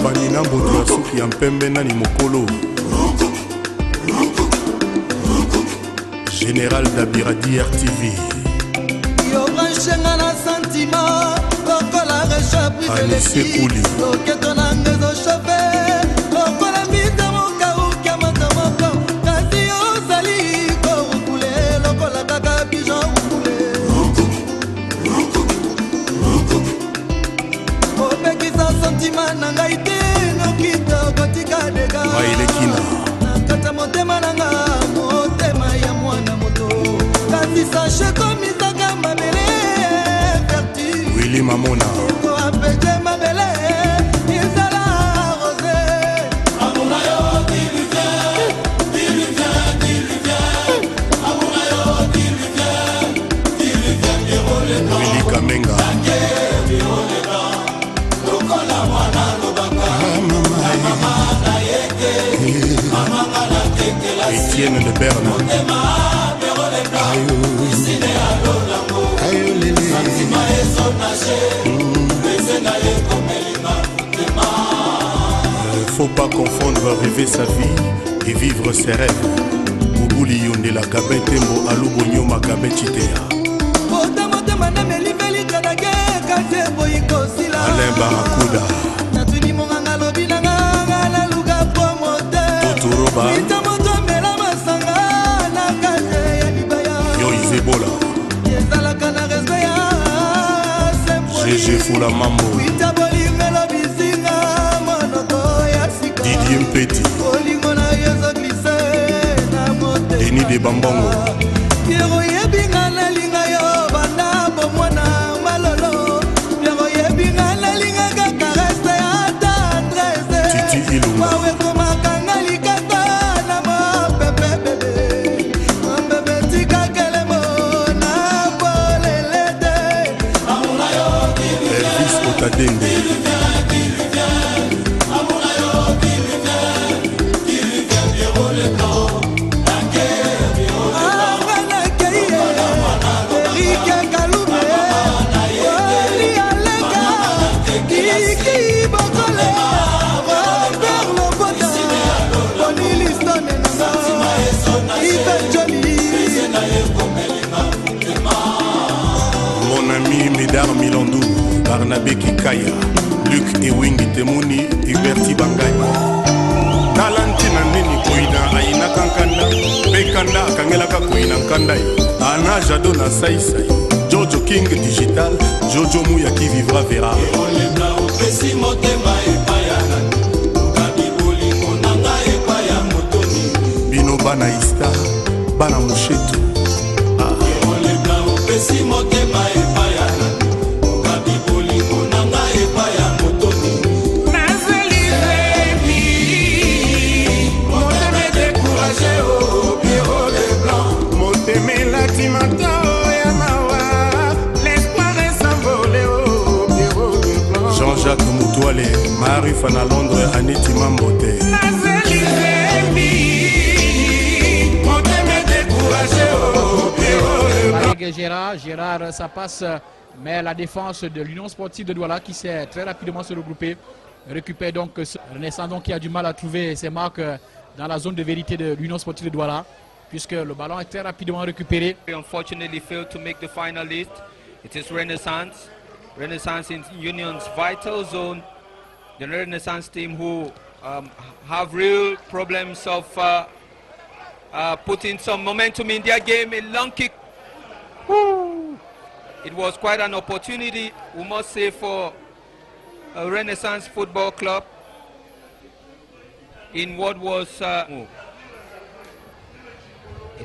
Banina Mboto ya suki ya mpembe nani mokolo. Général Dabiradi RTV. Yo branchenga na sentiment lokola recha privilégié loketo na ngezo chauffeur lokola mbita mokaukia motomoko kasi ozali korukule lokola kaka pigeon rukule opekisa sentiment na ngai te nokita kotika dega nakata motema na nga motema ya mwana moto kasi sache komisaka mabele vertu Willy Mamona ko apete mabele izala rosé amuna yo diluvia amuna yo diluvia Willy Kamenga lokola mwana lobanga mama na yeke mama na tekela Etienne de Berne faut pas confondre rêver sa vie et vivre ses rêves. Boubouli Yonde la Gabin Tembo Alubo Nyoma Gabin Chitea Alain Barakuda Totoroba Yo Izebola GG Fula Mambo Didier Mpeti Denis de Bambongo Titi Ilunga Elvis Otadende Mon ami Médard Milandou, Barnabé Kikaya, Luc Ewingi Temuni, Huberti Bangai. Talantina nini koina aina kankanda, Bekanda kangelaka koina kanda. Ana Jado na Saisai, Jojo King Digital, Jojo Mouya qui vivra verra. Bino Bana Ista, Bana Mouchetou. Jean-Jacques Moutouale, Marie Fana Londres, Aneti Mambote. Gérard, ça passe, mais la défense de l'Union Sportive de Douala qui s'est très rapidement se regrouper, récupère donc Renaissance donc, qui a du mal à trouver ses marques dans la zone de vérité de l'Union Sportive de Douala, puisque le ballon est très rapidement récupéré. Unfortunately failed to make the final list. It is Renaissance. Renaissance in Union's vital zone. The Renaissance team who have real problems of putting some momentum in their game. A long kick. Woo! It was quite an opportunity, we must say, for a Renaissance Football Club in what was in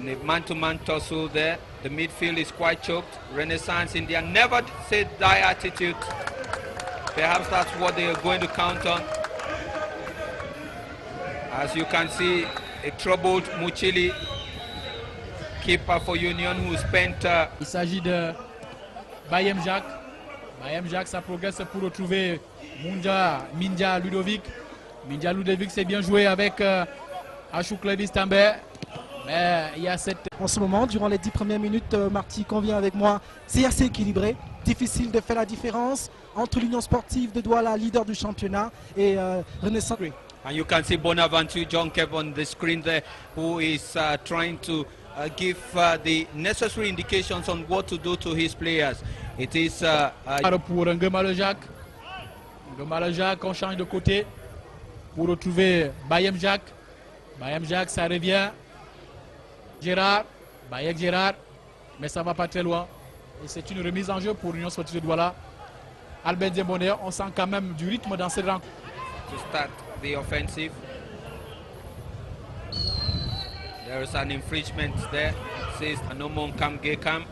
a man-to-man tussle there. The midfield is quite choked. Renaissance in their never say die attitude. Perhaps that's what they are going to count on. As you can see, a troubled Muchili, keeper for Union, who spent... Il s'agit de Bayem Jacques. Bayem Jacques, ça progresse pour retrouver Mindia Ludovic. Mindia Ludovic s'est bien joué avec Achouk Levis Tambay. Mais il y a cette... En ce moment, durant les 10 premières minutes, Marty convient avec moi, c'est assez équilibré. difficile de faire la différence entre l'Union sportive de Douala, leader du championnat, et Renaissance. And you can see Bonaventure John Kev on the screen there, who is trying to give the necessary indications on what to do to his players. It is pour Ngema Jacques. Ngema Jacques, on change de côté pour retrouver Bayem Jacques. Bayem Jacques, ça revient. Gérard, Bayek Gérard, mais ça ne va pas très loin. Et c'est une remise en jeu pour l'Union sportive de Douala. Albert Dembonner, on sent quand même du rythme dans cette rencontre. To start the offensive. There is an infringement there. It says Anomon Kam Gekam.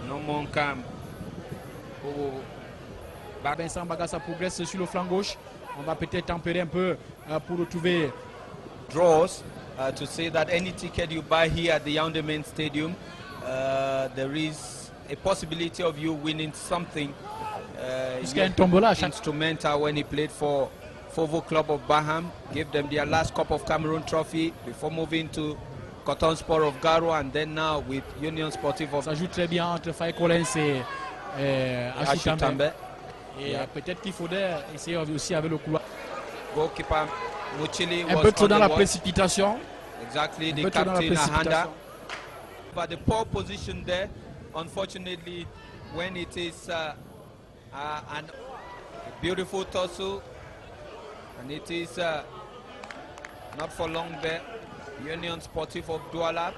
Anomon Kam. Vincent Bagassa progresse sur le flanc gauche. On va peut-être tempérer un peu pour retrouver draws to say that any ticket you buy here at the Yaoundé Main Stadium, there is a possibility of you winning something. Instrumental when he played for Fovo Club of Baham, gave them their last Cup of Cameroon trophy before moving to Cotton Sport of Garo, and then now with Union Sportive of... Ça joue très bien entre Faye Collins et Achitambe. Et peut-être qu'il faudrait essayer aussi avec le couloir. Goalkeeper Muchili un peu trop dans la précipitation. Exactly, the captain Ahanda. But the poor position there, unfortunately, when it is a beautiful tussle, and it is not for long there. Union Sportive of Douala.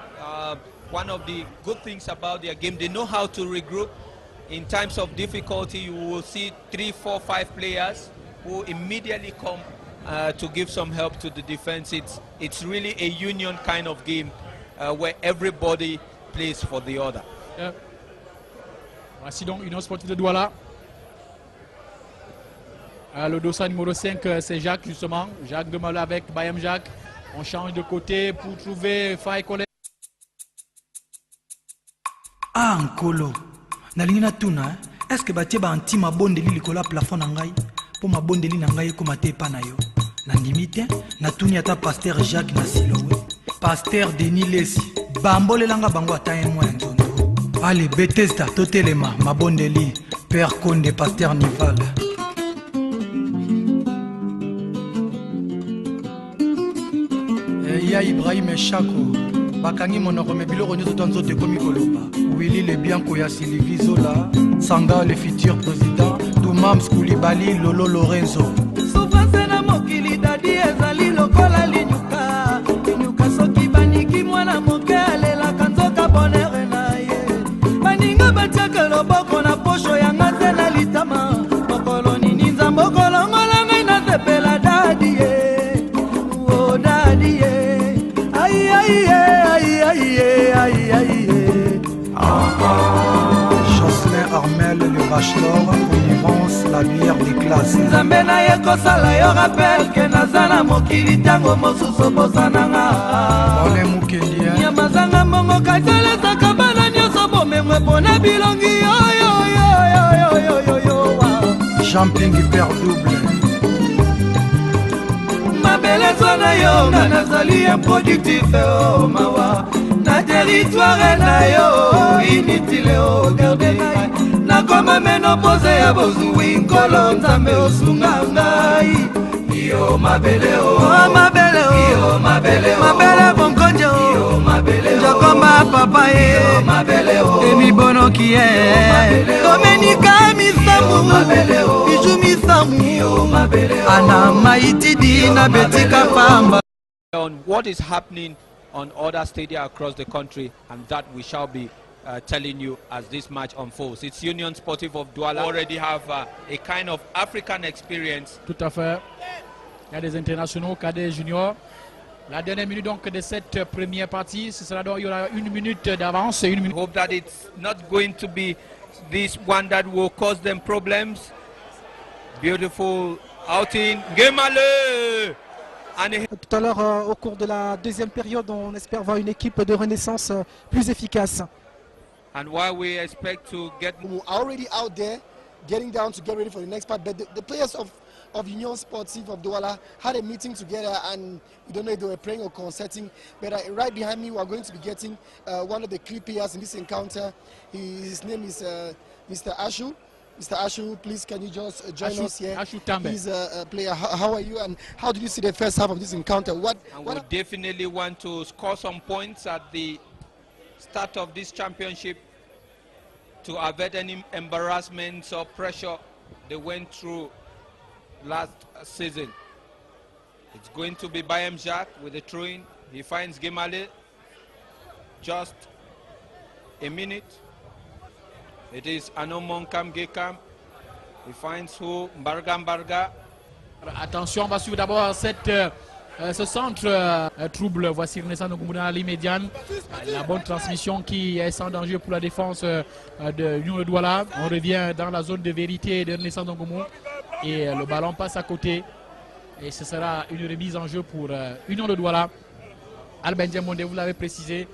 One of the good things about their game, they know how to regroup. In times of difficulty, you will see 3, 4, 5 players who immediately come to give some help to the defense. It's really a union kind of game where everybody plays for the other. Voici donc Union Sportive de Douala. Le dossard numéro 5, c'est Jacques justement. Jacques Demale avec Bayam Jacques. On change de côté pour trouver Faye Collins. Ah, Nkolo. Nalingi na tuna, est-ce que batie ba anti mabondeli likola plafond na ngai po mabondeli na ngai ekoma te epa na yo nandimi te natuni ata Pasteur Jacques na Silowe Pasteur Denis Lesi bambolelanga bango ata ye mwa ya nzondo. Ale Bethesda totelema mabondeli Père Konde Pasteur Nival. Ya Ibrahim Chako bakangi monoko me biloko nyonso to nzoto ekomi koloba. Willy le Bianco ya Sylvie Zola, Sanga le futur président, Toumams Koulibaly, Lolo Lorenzo. Souffrance na mokili dadi ezali lokola linyuka. Linyuka soki baniki mwana moke alelaka nzoka bonere na ye. Baninga batiaka loboko na posho yanga te na litama. Mokolo nini nzambo kolongola ngai na sepela dadi ye. Oh dadi ye. Aïe aïe aïe aïe aïe aïe. Jocelyn Armel, le bachelor, connivence, la bière des classes. Nzambe na ye kosala yo rappel ke naza na mokili ntango mosusu bosananga. Ole Mukendien nyama zanga mbongo katalesaka bana nyonso bomemwe mpona bilongi yo. Jumping hyper double. Mabele zona yo nga nazali improductif o mawa. Na territoire na yo inutile o garde ngai. Nakoma menopause ya bozwi nkolo nzambe osunga ngai. Yo mabele o mabele o yo mabele o mabele bonkonjo yo mabele o jokoma papa ye mabele o emibonoki ye domenika misamu mabele o iju misamu yo mabele o ana maitidi na betika pamba. On what is happening on other stadia across the country, and that we shall be telling you as this match unfolds. It's Union Sportive of Douala already have a kind of African experience. Tout à fait. Il y a des internationaux, cadets, juniors. La dernière minute donc de cette première partie, ce sera donc, il y aura 1 minute d'avance. Hope that it's not going to be this one that will cause them problems. Beautiful outing. Gemale! Tout à l'heure, au cours de la deuxième période, on espère voir une équipe de Renaissance plus efficace. And while we expect to get already out there, getting down to get ready for the next part, but the players of of Union Sportive of Douala had a meeting together, and we don't know if they were praying or concerting, but right behind me we are going to be getting one of the key players in this encounter. His name is Mr. Ashu. Mr. Ashu, please can you just join us here? Ashu Tambe. He's a player. How are you, and how did you see the first half of this encounter? We definitely want to score some points at the start of this championship to avert any embarrassments or pressure they went through last season. It's going to be Bayam Jacques with the throw-in. He finds Gemale. Just a minute. It is Anomon Kam Gekam. He finds who? Mbarga. Attention, on va suivre d'abord ce centre trouble. Voici Renaissance Ngoumou dans la ligne médiane. La bonne transmission qui est sans danger pour la défense de Union de Douala. On revient dans la zone de vérité de Renaissance Ngoumou. Et le ballon passe à côté. Et ce sera une remise en jeu pour Union de Douala. Albin Diamonde, vous l'avez précisé.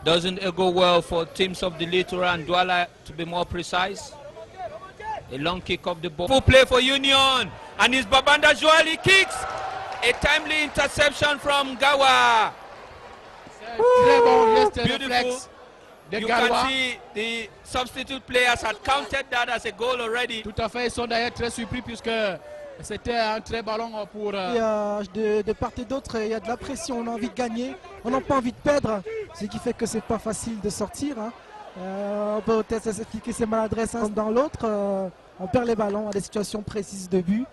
Doesn't it go well for teams of the Littoral and Douala, to be more precise? A long kick of the ball. Full play for Union. And it's Babanda Joel. He kicks. A timely interception from Gawa. Très bon geste Beautiful. réflexe de You Gawa. can see the substitute players had counted that as a goal already. Tout à fait, ils sont d'ailleurs très surpris puisque c'était un très ballon pour... De part et d'autre, il y a de la pression, on a envie de gagner, on n'a pas envie de perdre, ce qui fait que c'est pas facile de sortir. On peut peut-être s'expliquer ses maladresses dans l'autre, on perd les ballons à des situations précises de but.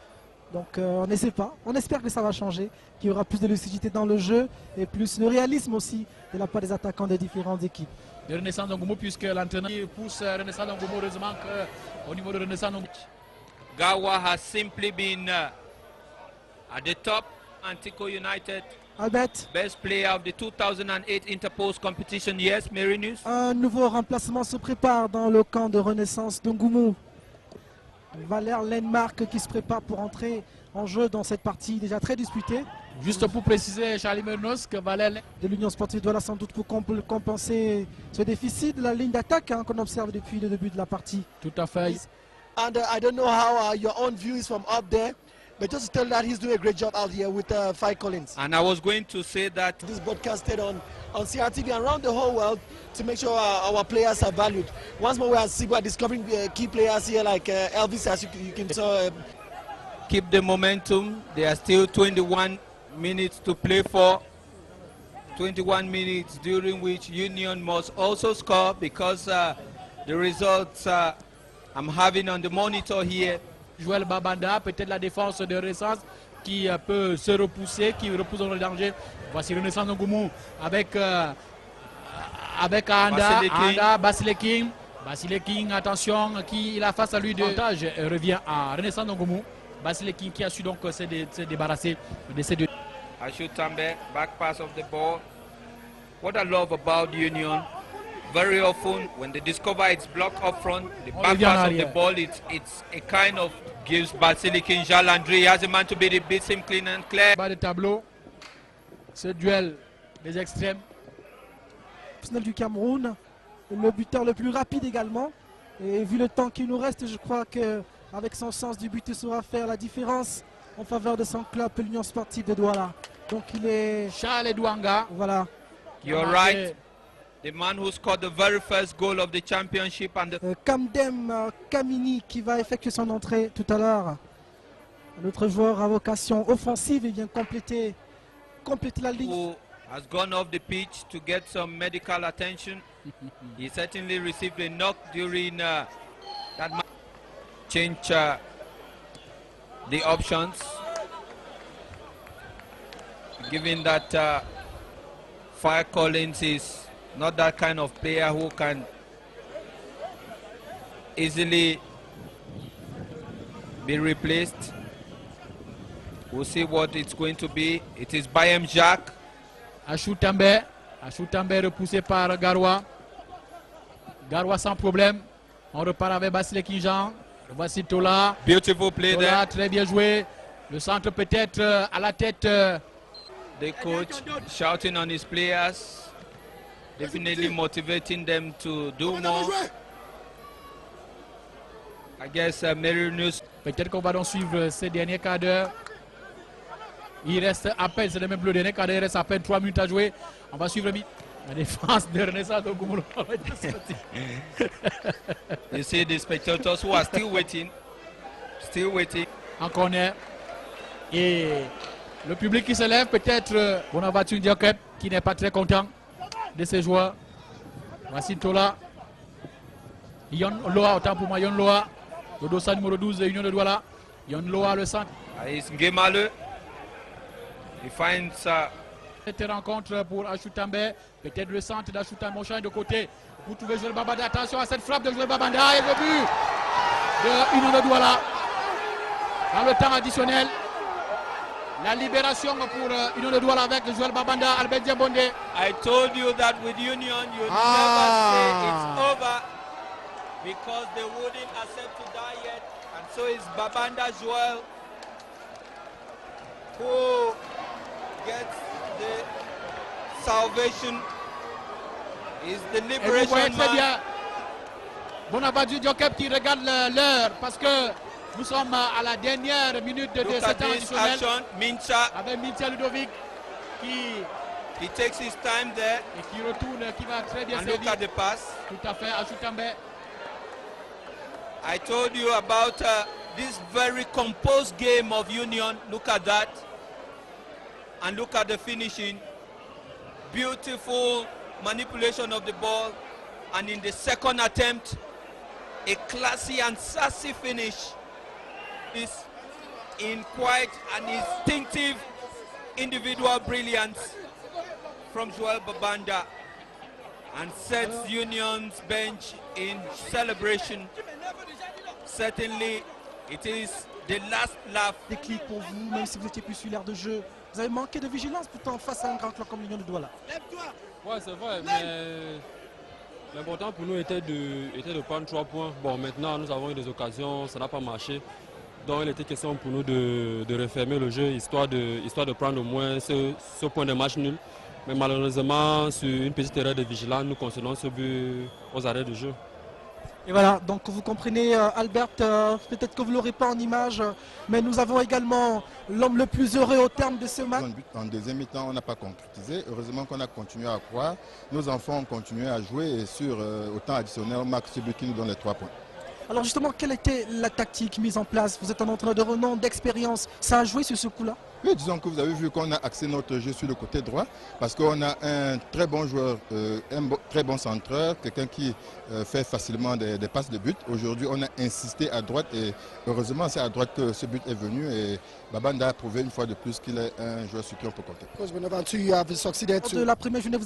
Donc on n'essaie pas, on espère que ça va changer, qu'il y aura plus de lucidité dans le jeu et plus de réalisme aussi de la part des attaquants des différentes équipes. De Renaissance Ngoumou, puisque l'entraîneur pousse Renaissance Ngoumou, heureusement qu'au niveau de Renaissance Ngoumou. Gawa has simply been at the top. Antico United, Albert, best player of the 2008 Interpost competition. Yes, Marinus. un nouveau remplacement se prépare dans le camp de Renaissance de Ngoumou. Valère Lenmark qui se prépare pour entrer en jeu dans cette partie déjà très disputée. Juste pour préciser, Charlie Mernos, que Valère De l'Union Sportive Douala sans doute pour compenser ce déficit de la ligne d'attaque qu'on observe depuis le début de la partie. tout à fait. And I don't know how your own view is from up there, but just to tell that he's doing a great job out here with Fi Collins. And I was going to say that This broadcasted on CRTV and around the whole world to make sure our players are valued. Once more, we are discovering key players here like Elvis, as you can saw. keep the momentum. There are still 21 minutes to play for. 21 minutes during which Union must also score because the results I'm having on the monitor here. Joël Babanda, peut-être la défense de Renaissance qui peut se repousser, qui repousse dans le danger. Voici Renaissance Ngoumou avec Anda, Basileking. Basileking, attention, qui il a face à lui de montage revient à Renaissance Ngoumou. Basileking qui a su donc se débarrasser de ces deux. Ashu Tambe, back pass of the ball. What I love about Union, very often when they discover it's blocked up front, the back pass of the ball, it's a kind of gives Basilikin Jalandry. He has a man to beat it, beats him clean and clear. Bas de tableau, ce duel des extrêmes. Du Cameroun, le buteur le plus rapide également. Et vu le temps qui nous reste, je crois qu'avec son sens du but, il saura faire la différence en faveur de son club, l'Union Sportive de Douala. Donc il est... Charles Edouanga. Voilà. You're right. The man who scored the very first goal of the championship and the Kamdem Kamini qui va effectuer son entrée tout à l'heure. Notre joueur à vocation offensive, il vient compléter la ligne. who has gone off the pitch to get some medical attention. He certainly received a knock during that match. Change the options, given that Fire Collins is not that kind of player who can easily be replaced. We'll see what it's going to be. It is Bayem Jacques. Ashu Tambe repoussé par Garoua. Garoua sans problème. On repart avec Basile Kinjan. Voici Tola. Beautiful play Tola, there. très bien joué. Le centre peut-être à la tête. The coach shouting on his players, definitely motivating them to do more. I guess Marinus. Peut-être qu'on va donc suivre ces derniers quarts d'heure. Il reste à peine, c'est le même bleu, dernier quart d'heure, il reste à peine 3 minutes à jouer. On va suivre la défense de Renaissance au Goumolo. You see the spectators who are still waiting. Still waiting. En corner. Et le public qui se lève, peut-être Bonaventure Diokep qui n'est pas très content de ses joueurs. Racine Tola. Yon Loa, autant pour moi, Yon Loa. Le dossard numéro 12 de Union de Douala. Yon Loa, le centre. It's Ngemale. He finds Cette rencontre pour Achoutambe. Peut-être le centre d'Achoutambe. On change de côté pour trouver Joël Babanda. Attention à cette frappe de Joël Babanda. Et le but de Union de Douala. Dans le temps additionnel. La libération pour Union de Douala avec Joël Babanda, Albert Diabonde. I told you that with Union, you never say it's over because they wouldn't accept to die yet. And so it's Babanda Joel who gets the salvation. Is the Et vous voyez liberation très man. bien Bonaventure Diokep qui regarde l'heure parce que nous sommes à la dernière minute de Look at cette temps this additionnel action. Mincha, avec Mintia Ludovic qui he takes his time there. et qui retourne, qui va très bien And look servir. at the pass. Tout à fait, Achoutambe. I told you about this very composed game of Union. Look at that. And look at the finishing. Beautiful manipulation of the ball. And in the second attempt, a classy and sassy finish is in quite an instinctive individual brilliance from Joel Babanda and sets Union's bench in celebration. Certainly, it is the last laugh. Déclic pour vous, même si vous étiez plus sur l'air de jeu. Vous avez manqué de vigilance pourtant face à un grand club comme l'Union de Douala. Ouais, c'est vrai, mais l'important pour nous était de prendre 3 points. Bon, maintenant, nous avons eu des occasions, ça n'a pas marché. Donc, il était question pour nous de refermer le jeu, histoire de prendre au moins ce point de match nul. Mais malheureusement, sur une petite erreur de vigilance, nous concédons ce but aux arrêts de jeu. Et voilà, donc vous comprenez Albert, peut-être que vous ne l'aurez pas en image, mais nous avons également l'homme le plus heureux au terme de ce match. En deuxième mi-temps, on n'a pas concrétisé. Heureusement qu'on a continué à croire. Nos enfants ont continué à jouer et sur au temps additionnel, on marque celui qui nous donne les 3 points. Alors justement, quelle était la tactique mise en place? Vous êtes un entraîneur de renom, d'expérience, ça a joué sur ce coup-là? Oui, disons que vous avez vu qu'on a axé notre jeu sur le côté droit parce qu'on a un très bon joueur, très bon centreur, quelqu'un qui fait facilement des passes de but. Aujourd'hui, on a insisté à droite et heureusement, c'est à droite que ce but est venu et Babanda a prouvé une fois de plus qu'il est un joueur sur qui on peut compter. Coach Bonaventure, you have succeeded De la première journée, vous